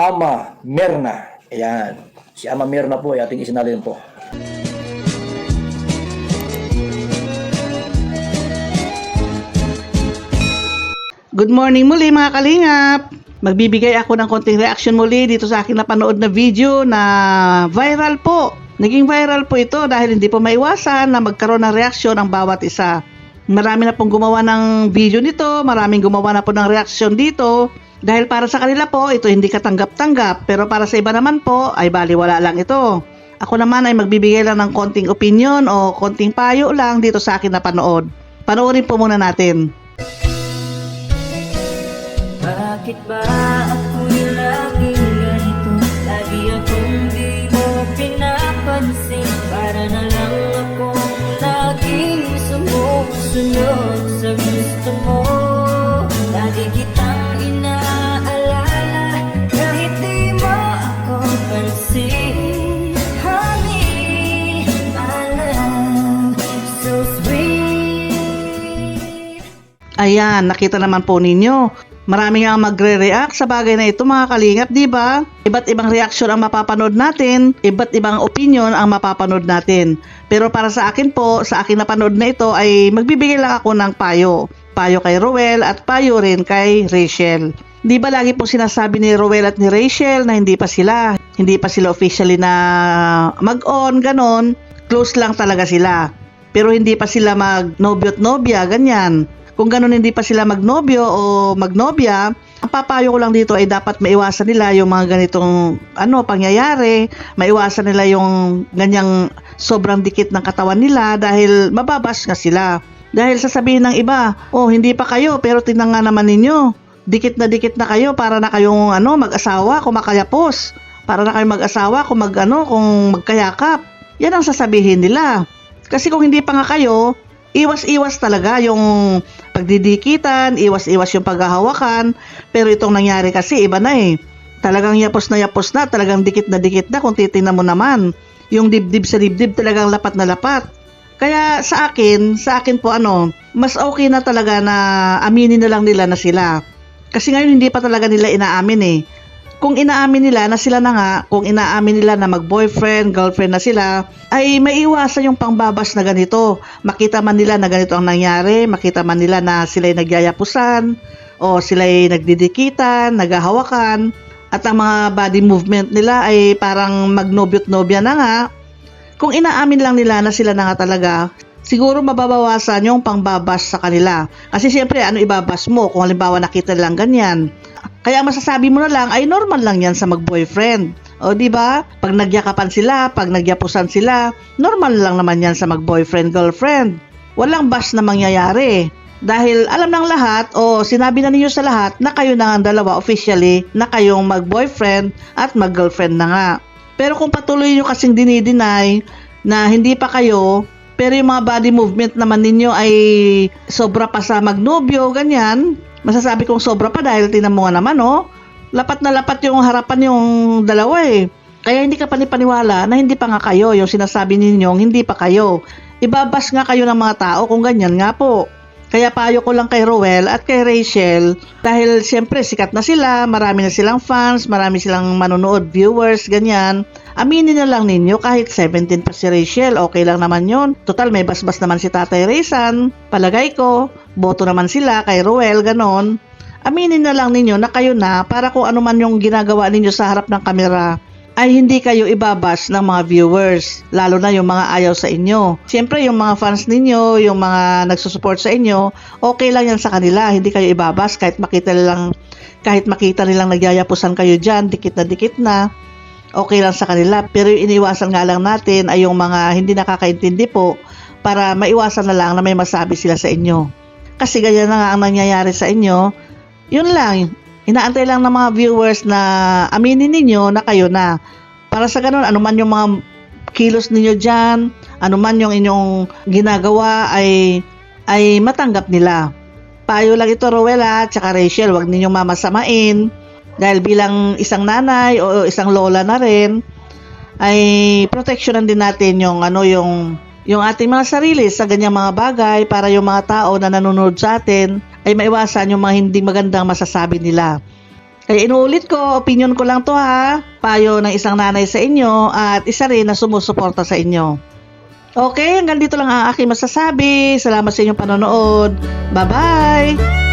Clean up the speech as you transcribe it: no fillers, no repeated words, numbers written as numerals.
Ama Mirna. Ayan. Si Ama Mirna po ay ating isinalin po. Good morning muli mga kalingap! Magbibigay ako ng konting reaction muli dito sa aking napanood na video na viral po. Naging viral po ito dahil hindi po maiwasan na magkaroon ng reaksyon ang bawat isa. Marami na pong gumawa ng video nito, maraming gumawa na po ng reaksyon dito. Dahil para sa kanila po, ito hindi katanggap-tanggap, pero para sa iba naman po, ay baliwala lang ito. Ako naman ay magbibigay lang ng konting opinion o konting payo lang dito sa akin napanood. Panoorin po muna natin. Bakit ba ako'y laging ganito? Lagi akong di mo pinapansin. Para na lang akong laging sumusunod sa gusto mo. Lagi kitang inaalala kahit di mo ako pansin. Honey, my love, so sweet. Ayan, nakita naman po ninyo. Marami nga magre-react sa bagay na ito mga kalingap, di ba? Iba't ibang reaksyon ang mapapanood natin, iba't ibang opinion ang mapapanood natin. Pero para sa akin po, sa akin napanood na ito ay magbibigay lang ako ng payo. Payo kay Roel at payo rin kay Rachel. Di ba lagi po sinasabi ni Roel at ni Rachel na hindi pa sila officially na mag-on, ganon. Close lang talaga sila. Pero hindi pa sila mag-nobyo at nobya, ganyan. Kung ganun hindi pa sila magnobyo o magnobya, ang papayo ko lang dito ay dapat maiwasan nila yung mga ganitong pangyayari, maiwasan nila yung ganyang sobrang dikit ng katawan nila dahil mababas nga sila. Dahil sasabihin ng iba, oh hindi pa kayo pero tingnan nga naman ninyo, dikit na kayo para na kayong mag-asawa kung makayapos, para na kayong mag-asawa kung kung magkayakap. Yan ang sasabihin nila. Kasi kung hindi pa nga kayo, iwas-iwas talaga yung pagdidikitan, iwas-iwas yung paghahawakan. Pero itong nangyari kasi iba na eh. Talagang yapos na, talagang dikit na kung titingnan mo naman. Yung dibdib sa dibdib talagang lapat na lapat. Kaya sa akin po mas okay na talaga na aminin na lang nila na sila. Kasi ngayon hindi pa talaga nila inaamin eh. Kung inaamin nila na sila na nga, kung inaamin nila na mag-boyfriend, girlfriend na sila, ay maiwasan yung pangbabas na ganito. Makita man nila na ganito ang nangyari, makita man nila na sila'y nagyayapusan, o sila'y nagdidikitan, naghahawakan, at ang mga body movement nila ay parang magnobyo't-nobya na nga. Kung inaamin lang nila na sila na nga talaga, siguro mababawasan yung pangbabas sa kanila. Kasi siyempre, ibabas mo kung halimbawa nakita lang ganyan. Kaya masasabi mo na lang ay normal lang yan sa mag-boyfriend. O di ba? Pag nagyakapan sila, pag nagyapusan sila, normal lang naman yan sa mag-boyfriend, girlfriend. Walang bash na mangyayari. Dahil alam ng lahat o sinabi na ninyo sa lahat na kayo na ang dalawa officially na kayong mag-boyfriend at mag-girlfriend na nga. Pero kung patuloy nyo kasing dinideny na hindi pa kayo, pero yung mga body movement naman ninyo ay sobra pa sa magnobyo, ganyan, masasabi kong sobra pa dahil tinan mo nga naman lapat na lapat yung harapan yung dalawa eh. Kaya hindi ka panipaniwala na hindi pa nga kayo, yung sinasabi ninyong hindi pa kayo. Ibabas nga kayo ng mga tao kung ganyan nga po. Kaya payo ko lang kay Roel at kay Rachel dahil siyempre sikat na sila, marami na silang fans, marami silang manonood, viewers, ganyan. Aminin na lang ninyo kahit 17 pa si Rachel, okay lang naman yon. Total may basbas naman si Tatay Raysan, palagay ko, boto naman sila kay Roel, ganon. Aminin na lang ninyo na kayo na para kung ano man yung ginagawa ninyo sa harap ng kamera ay hindi kayo ibabas ng mga viewers, lalo na yung mga ayaw sa inyo. Siyempre, yung mga fans ninyo, yung mga nagsusupport sa inyo, okay lang yan sa kanila, hindi kayo ibabas kahit makita nilang nagyayapusan kayo dyan, dikit na, okay lang sa kanila. Pero yung iniwasan nga lang natin ay yung mga hindi nakakaintindi po para maiwasan na lang na may masabi sila sa inyo. Kasi ganyan na nga ang nangyayari sa inyo, yun lang. Inaantay lang ng mga viewers na aminin ninyo na kayo na. Para sa ganun, anuman yung mga kilos ninyo dyan, anuman yung inyong ginagawa ay matanggap nila. Payo lang ito, Rowella at saka Rachel, huwag ninyong mamasamain. Dahil bilang isang nanay o isang lola na rin, ay proteksyonan din natin yung ating mga sarili sa ganyang mga bagay para yung mga tao na nanonood sa atin ay maiwasan yung mga hindi magandang masasabi nila. Kaya inuulit ko, opinion ko lang to ha. Payo ng isang nanay sa inyo at isa rin na sumusuporta sa inyo. Okay, hanggang dito lang ang aking masasabi. Salamat sa inyong panonood. Bye-bye!